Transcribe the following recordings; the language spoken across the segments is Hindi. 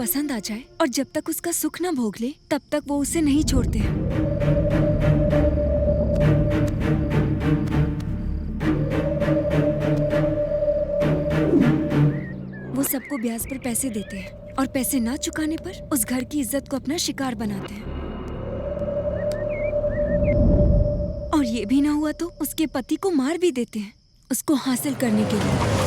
पसंद आ जाए और जब तक उसका सुख न भोग ले तब तक वो उसे नहीं छोड़ते हैं। वो सबको ब्याज पर पैसे देते हैं और पैसे ना चुकाने पर उस घर की इज्जत को अपना शिकार बनाते हैं। और ये भी ना हुआ तो उसके पति को मार भी देते हैं उसको हासिल करने के लिए।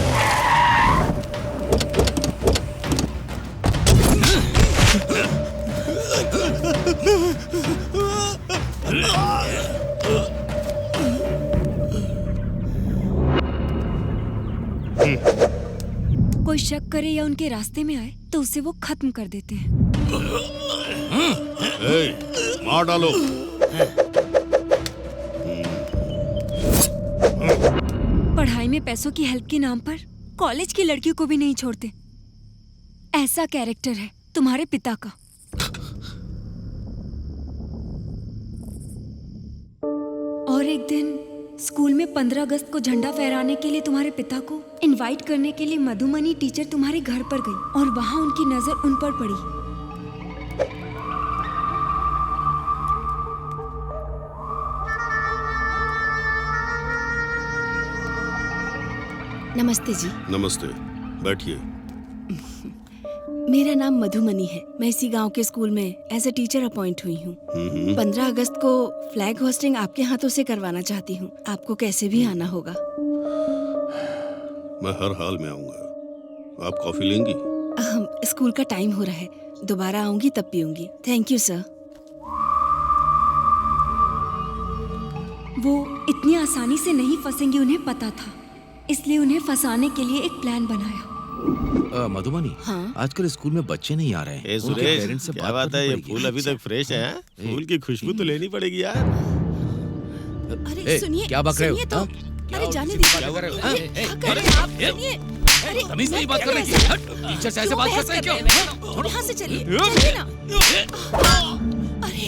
कोई शक करे या उनके रास्ते में आए तो उसे वो खत्म कर देते हैं। मार डालो। पढ़ाई में पैसों की हेल्प के नाम पर कॉलेज की लड़कियों को भी नहीं छोड़ते। ऐसा कैरेक्टर है तुम्हारे पिता का। और एक दिन स्कूल में 15 अगस्त को झंडा फहराने के लिए तुम्हारे पिता को इनवाइट करने के लिए मधुमनी टीचर तुम्हारे घर पर गई और वहां उनकी नजर उन पर पड़ी। नमस्ते जी। नमस्ते, बैठिए। मेरा नाम मधुमनी है। मैं इसी गांव के स्कूल में एज ए टीचर अपॉइंट हुई हूँ। 15 अगस्त को फ्लैग होस्टिंग आपके हाथों से करवाना चाहती हूँ। आपको कैसे भी आना होगा। मैं हर हाल में आऊंगा। आप कॉफी लेंगी? स्कूल का टाइम हो रहा है, दोबारा आऊंगी तब पीऊंगी। Thank you sir. वो इतनी आसानी से नहीं फंसेंगे उन्हें पता था, इसलिए उन्हें फंसाने के लिए एक प्लान बनाया। मधुमनी, हाँ? आजकल स्कूल में बच्चे नहीं आ रहे हैं। सुरेश, पेरेंट्स से क्या बात है? ये फूल अभी तक फ्रेश है। फूल की खुशबू तो लेनी पड़ेगी यार। अरे सुनिए, क्या बक रहे हो? तो अरे जाने दीजिए। क्या कर रहे हैं आप? सुनिए, अरे तमीज नहीं बात करने की। टीचर से ऐसे बात करते हैं क्यों? यहाँ से चलिए, चलिए ना। अरे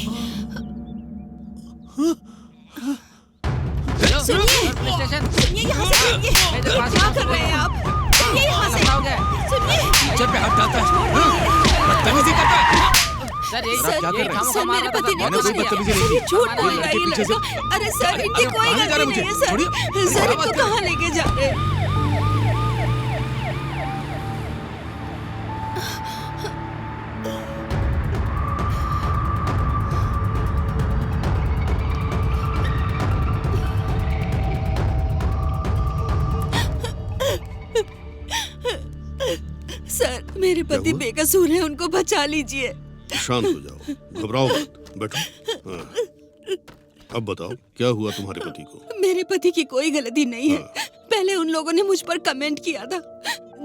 सुनिए, यहाँ से चलिए। क्या कर रहे हैं आप? चलिए यहाँ से। सुनिए, टीचर पे हाथ डालता है, बदतमीजी करता है। सर मेरे पति ने कुछ नहीं किया। ये झूठ बोल रहा है ये लड़का। अरे सर, इनकी कोई गलती नहीं है सर। सर इनको कहाँ लेके जा रहे हैं? सर मेरे पति बेकसूर हैं, उनको बचा लीजिए। शांत हो जाओ, घबराओ मत, बैठो। हाँ। अब बताओ क्या हुआ तुम्हारे पति को? मेरे पति की कोई गलती नहीं है। पहले उन लोगों ने मुझ पर कमेंट किया था।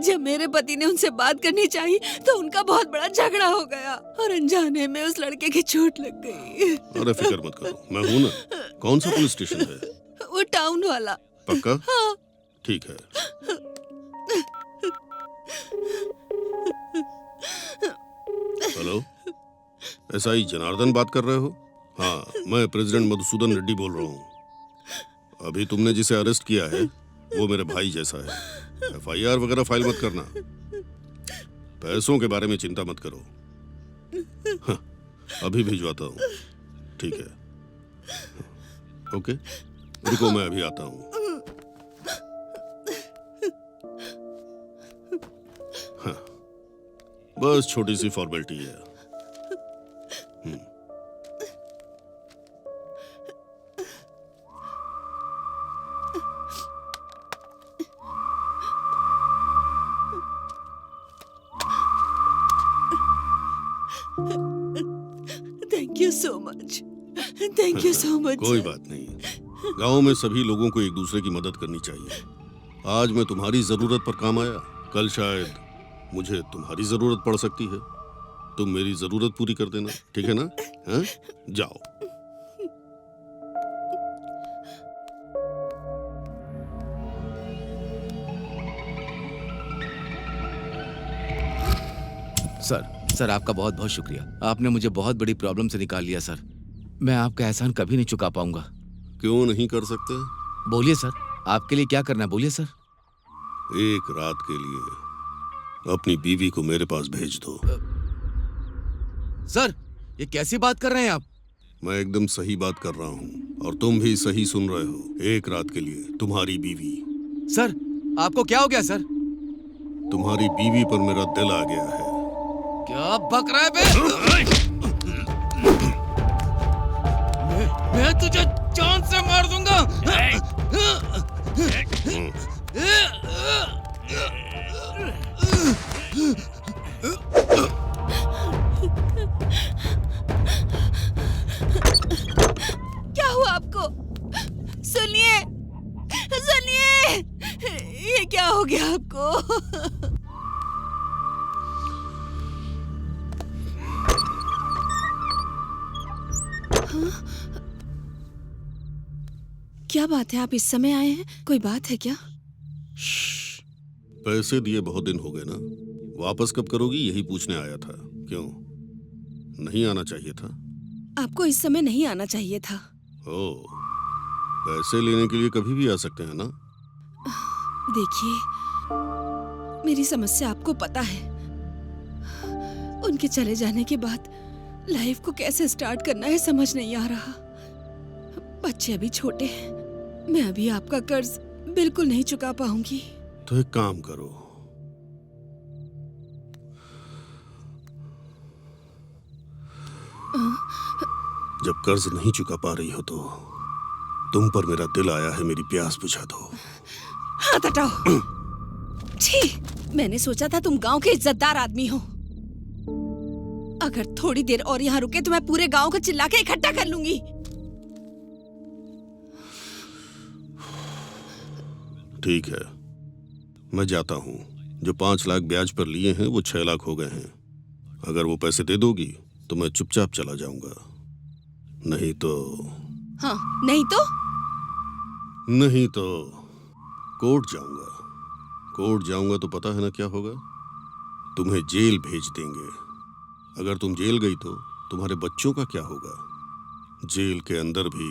जब मेरे पति ने उनसे बात करनी चाहिए तो उनका बहुत बड़ा झगड़ा हो गया और अनजाने में उस लड़के की चोट लग गई। अरे फिक्र मत करो, मैं हूँ ना। कौन सा पुलिस स्टेशन है? वो टाउन वाला। पक्का? हाँ। ठीक है। हेलो, एसआई जनार्दन बात कर रहे हो? हाँ, मैं प्रेसिडेंट मधुसूदन रेड्डी बोल रहा हूँ। अभी तुमने जिसे अरेस्ट किया है वो मेरे भाई जैसा है। एफआईआर वगैरह फाइल मत करना। पैसों के बारे में चिंता मत करो। हाँ, अभी भिजवाता हूँ। ठीक है, ओके, रुको मैं अभी आता हूँ। हाँ, बस छोटी सी फॉर्मेलिटी है। Thank you so much. Thank you so much. कोई बात नहीं। गांव में सभी लोगों को एक दूसरे की मदद करनी चाहिए। आज मैं तुम्हारी जरूरत पर काम आया, कल शायद मुझे तुम्हारी जरूरत पड़ सकती है। तुम मेरी जरूरत पूरी कर देना, ठीक है ना? हाँ? जाओ। सर आपका बहुत बहुत शुक्रिया। आपने मुझे बहुत बड़ी प्रॉब्लम से निकाल लिया सर। मैं आपका एहसान कभी नहीं चुका पाऊंगा। क्यों नहीं कर सकते? बोलिए सर, आपके लिए क्या करना है, बोलिए सर। एक रात के लिए अपनी बीवी को मेरे पास भेज दो। सर, ये कैसी बात कर रहे हैं आप? मैं एकदम सही बात कर रहा हूँ और तुम भी सही सुन रहे हो। एक रात के लिए तुम्हारी बीवी। सर, आपको क्या हो गया सर? तुम्हारी बीवी पर मेरा दिल आ गया है। क्या बक रहा है बे? मैं तुझे जान से मार दूंगा। क्या हुआ आपको? सुनिए, सुनिए, ये क्या हो गया आपको? क्या बात है, आप इस समय आए हैं? कोई बात है क्या? पैसे दिए बहुत दिन हो गए ना, वापस कब करोगी यही पूछने आया था। क्यों, नहीं आना चाहिए था? आपको इस समय नहीं आना चाहिए था। ओ, पैसे लेने के लिए कभी भी आ सकते हैं ना? देखिए, मेरी समस्या आपको पता है। उनके चले जाने के बाद लाइफ को कैसे स्टार्ट करना है समझ नहीं आ रहा। बच्चे अभी छोटे हैं, मैं अभी आपका कर्ज बिल्कुल नहीं चुका पाऊंगी। तो एक काम करो, जब कर्ज नहीं चुका पा रही हो तो तुम पर मेरा दिल आया है, मेरी प्यास बुझा दो। हाथ हटाओ। छी, मैंने सोचा था तुम गांव के इज्जतदार आदमी हो। अगर थोड़ी देर और यहाँ रुके तो मैं पूरे गांव को चिल्ला के इकट्ठा कर लूंगी। ठीक है, मैं जाता हूँ। जो 5 लाख ब्याज पर लिए हैं वो 6 लाख हो गए हैं। अगर वो पैसे दे दोगी तो मैं चुपचाप चला जाऊंगा, नहीं तो नहीं तो कोर्ट जाऊंगा। कोर्ट जाऊंगा तो पता है ना क्या होगा? तुम्हें जेल भेज देंगे। अगर तुम जेल गई तो तुम्हारे बच्चों का क्या होगा? जेल के अंदर भी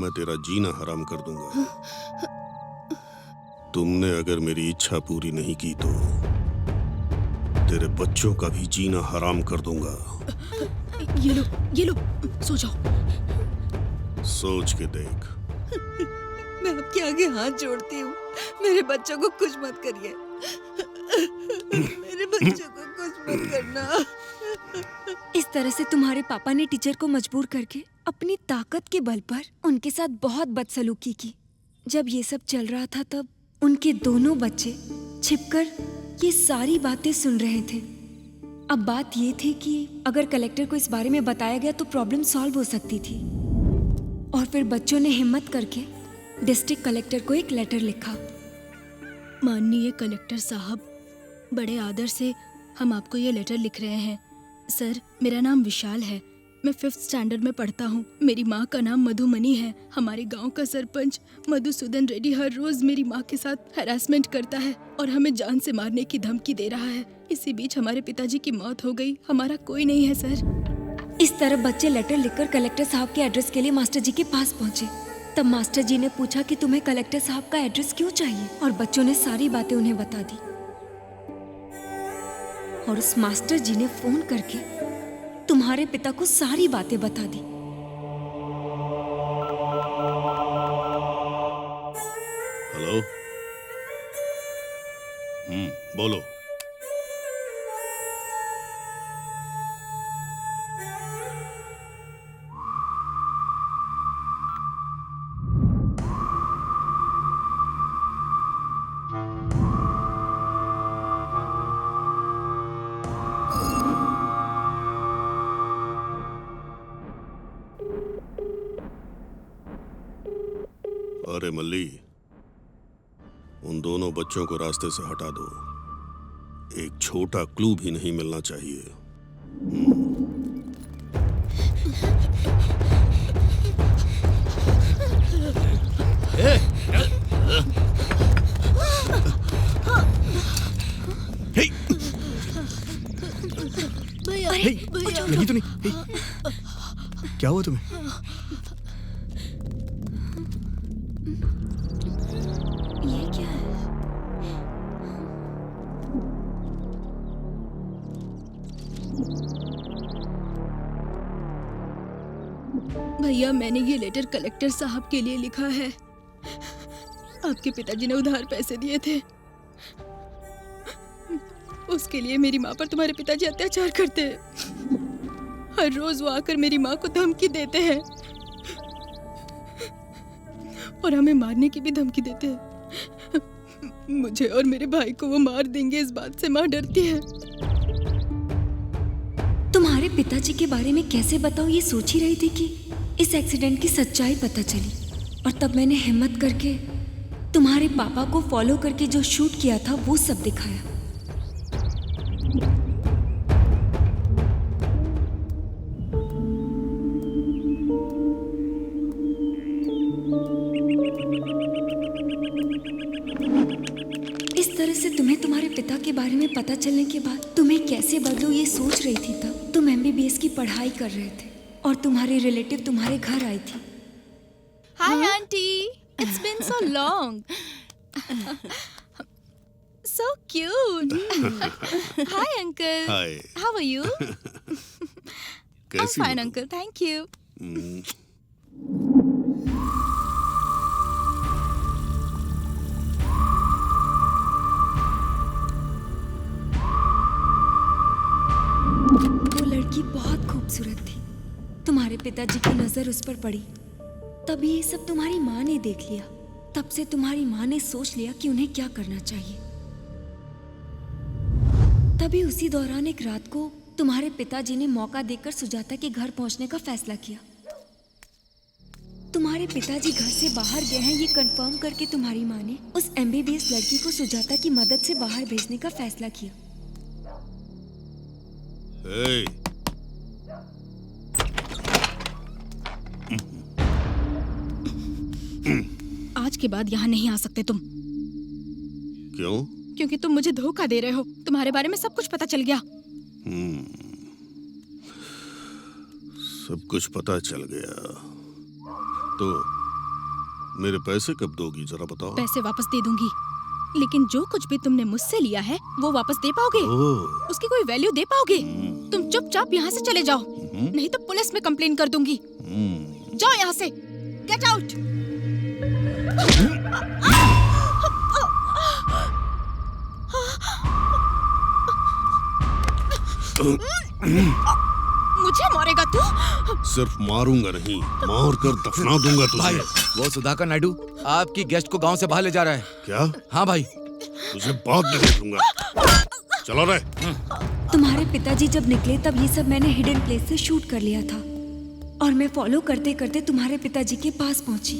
मैं तेरा जीना हराम कर दूंगा। तुमने अगर मेरी इच्छा पूरी नहीं की तो तेरे बच्चों का भी जीना हराम कर दूंगा। ये लो, सो जाओ। सोच के देख। मैं आपके आगे हाथ जोड़ती हूँ, मेरे बच्चों को कुछ मत करिए। मेरे बच्चों को कुछ मत करना। इस तरह से तुम्हारे पापा ने टीचर को मजबूर करके अपनी ताकत के बल पर उनके साथ बहुत बदसलूकी की। जब ये सब चल रहा था तब उनके दोनों बच्चे छिपकर ये सारी बातें सुन रहे थे। अब बात ये थी कि अगर कलेक्टर को इस बारे में बताया गया तो प्रॉब्लम सॉल्व हो सकती थी। और फिर बच्चों ने हिम्मत करके डिस्ट्रिक्ट कलेक्टर को एक लेटर लिखा। माननीय कलेक्टर साहब, बड़े आदर से हम आपको ये लेटर लिख रहे हैं। सर, मेरा नाम विशाल है, मैं 5th स्टैंडर्ड में पढ़ता हूँ। मेरी माँ का नाम मधुमनी है। हमारे गांव का सरपंच मधुसूदन रेड्डी हर रोज मेरी माँ के साथ हैरासमेंट करता है और हमें जान से मारने की धमकी दे रहा है। इसी बीच हमारे पिताजी की मौत हो गई। हमारा कोई नहीं है सर। इस तरह बच्चे लेटर लिखकर कलेक्टर साहब के एड्रेस के लिए मास्टर जी के पास पहुंचे। तब मास्टर जी ने पूछा कि तुम्हें कलेक्टर साहब का एड्रेस क्यों चाहिए, और बच्चों ने सारी बातें उन्हें बता दी। और उस मास्टर जी ने फोन करके तुम्हारे पिता को सारी बातें बता दी। हेलो, बोलो। अरे मल्ली, उन दोनों बच्चों को रास्ते से हटा दो। एक छोटा क्लू भी नहीं मिलना चाहिए। भैया, भैया, लगी तो नहीं? क्या हुआ तुम्हें? ये क्या है? भैया, मैंने ये लेटर कलेक्टर साहब के लिए लिखा है। आपके पिताजी ने उधार पैसे दिए थे, उसके लिए मेरी माँ पर तुम्हारे पिताजी अत्याचार करते हैं। हर रोज वो आकर मेरी माँ को धमकी देते हैं और हमें मारने की भी धमकी देते हैं। मुझे और मेरे भाई को वो मार देंगे, इस बात से माँ डरती है। तुम्हारे पिताजी के बारे में कैसे बताऊं, ये सोच ही रही थी कि इस एक्सीडेंट की सच्चाई पता चली, और तब मैंने हिम्मत करके तुम्हारे पापा को फॉलो करके जो शूट किया था वो सब दिखाया। इस तरह से तुम्हें तुम्हारे पिता के बारे में पता चलने के बाद तुम्हें कैसे बदलूं ये सोच रही थी। तब तुम MBBS की पढ़ाई कर रहे थे और तुम्हारी रिलेटिव तुम्हारे घर आई थी। Hi aunty, it's been so long. So cute. Hi uncle. Hi, How are you? I'm कैसी fine हो? uncle, thank you. वो लड़की बहुत खूबसूरत थी। तुम्हारे पिताजी की नजर उस पर पड़ी, तभी ये सब तुम्हारी माँ ने देख लिया। तब से तुम्हारी माँ ने सोच लिया कि उन्हें क्या करना चाहिए। तभी उसी दौरान एक रात को तुम्हारे पिताजी ने मौका देकर सुजाता के घर पहुंचने का फैसला किया। तुम्हारे पिताजी घर से बाहर गए हैं ये कंफर्म करके तुम्हारी माँ ने उस MBBS लड़की को सुजाता की मदद से बाहर भेजने का फैसला किया। Hey, आज के बाद यहाँ नहीं आ सकते तुम, क्यों? क्योंकि तुम मुझे धोखा दे रहे हो। तुम्हारे बारे में सब कुछ पता चल गया। सब कुछ पता चल गया। तो मेरे पैसे कब दोगी, जरा बताओ। पैसे वापस दे दूंगी, लेकिन जो कुछ भी तुमने मुझसे लिया है वो वापस दे पाओगे? ओह, उसकी कोई वैल्यू दे पाओगे? तुम चुपचाप यहाँ से चले जाओ, नहीं तो पुलिस में कंप्लेन कर दूंगी। जाओ यहाँ से, गेट आउट। मुझे मारेगा तू? सिर्फ मारूंगा नहीं, मार कर दफना दूंगा भाई, तुझे। वो सुधाकर नायडू आपकी गेस्ट को गांव से बाहर ले जा रहा है। क्या? हाँ भाई। तुझे बाद में देख लूंगा। चलो रे। तुम्हारे पिताजी जब निकले तब ये सब मैंने हिडन प्लेस से शूट कर लिया था, और मैं फॉलो करते करते तुम्हारे पिताजी के पास पहुंची।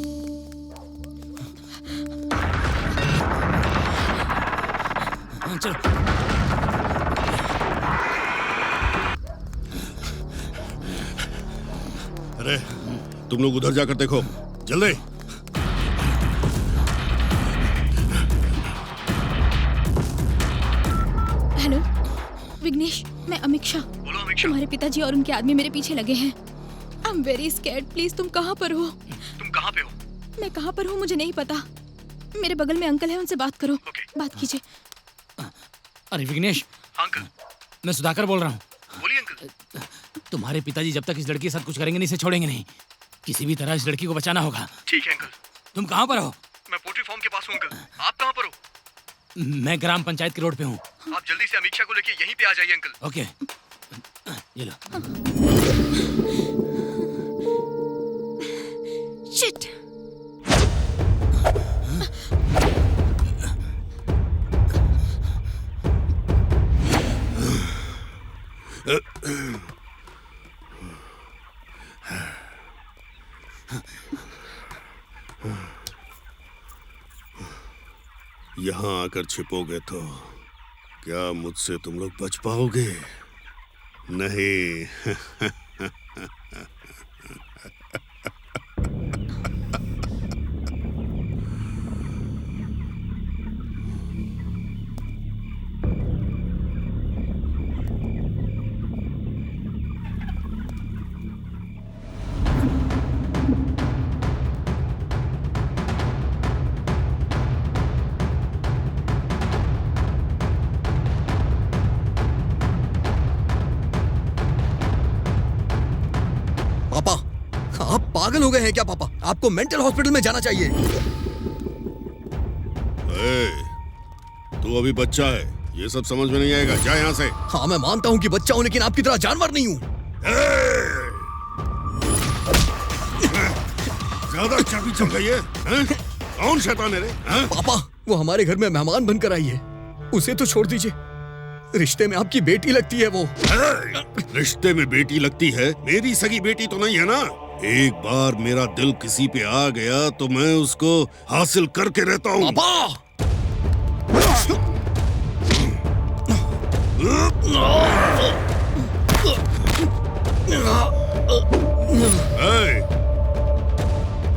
चलो। अरे तुम लोग उधर जाकर देखो, जल्दी। हेलो विघ्नेश, मैं अमीक्षा। बोलो अमीक्षा। तुम्हारे पिताजी और उनके आदमी मेरे पीछे लगे हैं। I am very scared. Please तुम कहाँ पर हो? तुम कहाँ पे हो? मैं कहाँ पर हूँ मुझे नहीं पता। मेरे बगल में अंकल है, उनसे बात करो। ओके। बात कीजिए। अरे विघ्नेश, हाँ अंकल। मैं सुधाकर बोल रहा हूँ। बोलिए अंकल। तुम्हारे पिताजी जब तक इस लड़की के साथ कुछ करेंगे नहीं, इसे छोड़ेंगे नहीं। किसी भी तरह इस लड़की को बचाना होगा। ठीक है अंकल। तुम कहाँ पर हो? मैं पोल्ट्री फार्म के पास हूँ अंकल। आप कहाँ पर हो? मैं ग्राम पंचायत के रोड पे हूँ। आप जल्दी से अमीक्षा को लेके यहीं पे आ जाइए अंकल। ओके, ये लो। शिट। यहाँ आकर छिपोगे तो क्या मुझसे तुम लोग बच पाओगे? नहीं। आप पागल हो गए हैं क्या पापा? आपको मेंटल हॉस्पिटल में जाना चाहिए। तू अभी बच्चा है, ये सब समझ में नहीं आएगा। जा यहाँ से। हाँ मैं मानता हूँ कि बच्चा हूँ, लेकिन आपकी तरह जानवर नहीं हूँ। ज्यादा चाबी चल गई है, हैं? कौन शैतान है रे? हैं? पापा वो हमारे घर में मेहमान बनकर आई है, उसे तो छोड़ दीजिए। रिश्ते में आपकी बेटी लगती है वो। रिश्ते में बेटी लगती है? मेरी सगी बेटी तो नहीं है ना। एक बार मेरा दिल किसी पे आ गया तो मैं उसको हासिल करके रहता हूँ। पापा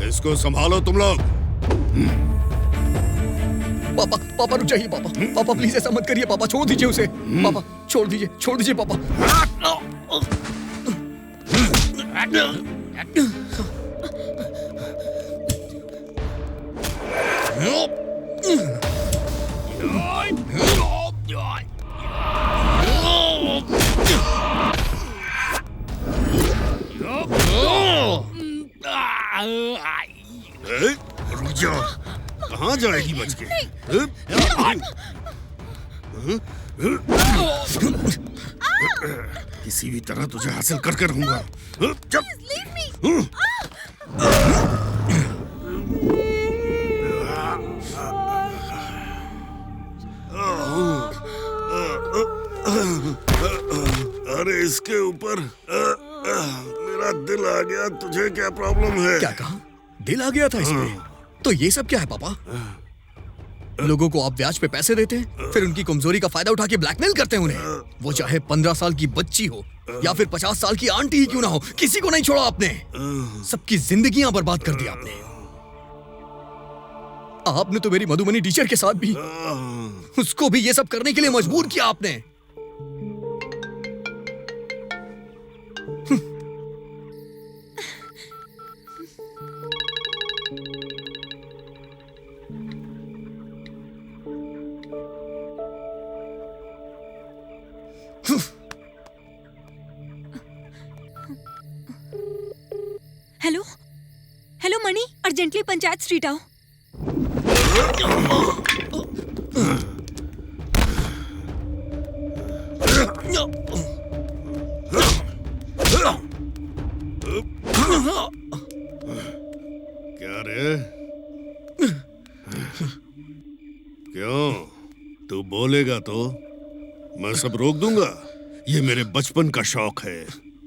इसको संभालो तुम लोग। पापा पापा रुक जाइए पापा। पापा प्लीज ऐसा मत करिए पापा, छोड़ दीजिए उसे। पापा छोड़ दीजिए पापा। रुक जाओ, कहाँ जाएगी बच के? किसी भी तरह तुझे हासिल करके रहूंगा। अरे इसके ऊपर मेरा दिल आ गया। तुझे क्या प्रॉब्लम है? क्या कहा? दिल आ गया था इसमें? तो ये सब क्या है पापा? लोगों को आप ब्याज पे पैसे देते हैं, फिर उनकी कमजोरी का फायदा उठा के ब्लैकमेल करते हैं उन्हें। वो चाहे 15 साल की बच्ची हो या फिर 50 साल की आंटी ही क्यों ना हो, किसी को नहीं छोड़ा आपने। सबकी जिंदगियां बर्बाद कर दी आपने। आपने तो मेरी मधुबनी टीचर के साथ भी, उसको भी ये सब करने के लिए मजबूर किया आपने। हेलो हेलो मणि, अर्जेंटली पंचायत स्ट्रीट आओ। क्या रे? क्यों? तू बोलेगा तो मैं सब रोक दूंगा। ये मेरे बचपन का शौक है,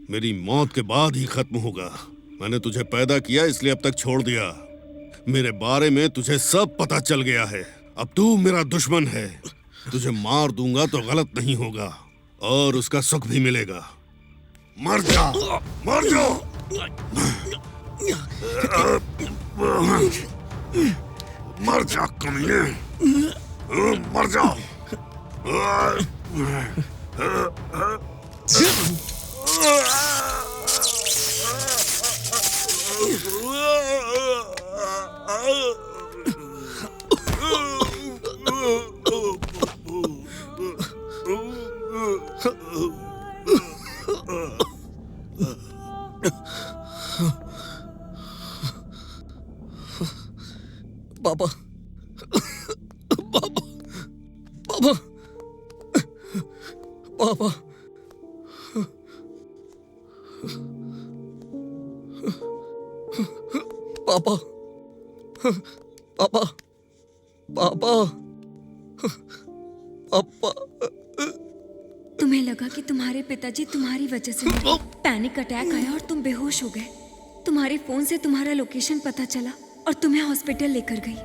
मेरी मौत के बाद ही खत्म होगा। मैंने तुझे पैदा किया इसलिए अब तक छोड़ दिया। मेरे बारे में तुझे सब पता चल गया है। अब तू मेरा दुश्मन है। तुझे मार दूंगा तो गलत नहीं होगा और उसका सुख भी मिलेगा। मर जा, मर जा, मर जा कमीने, मर जा। पापा पापा पापा पापा पापा पापा पापा पापा। तुम्हें लगा कि तुम्हारे पिताजी तुम्हारी वजह से मरे। पैनिक अटैक आया और तुम बेहोश हो गए। तुम्हारे फोन से तुम्हारा लोकेशन पता चला और तुम्हें हॉस्पिटल लेकर गई।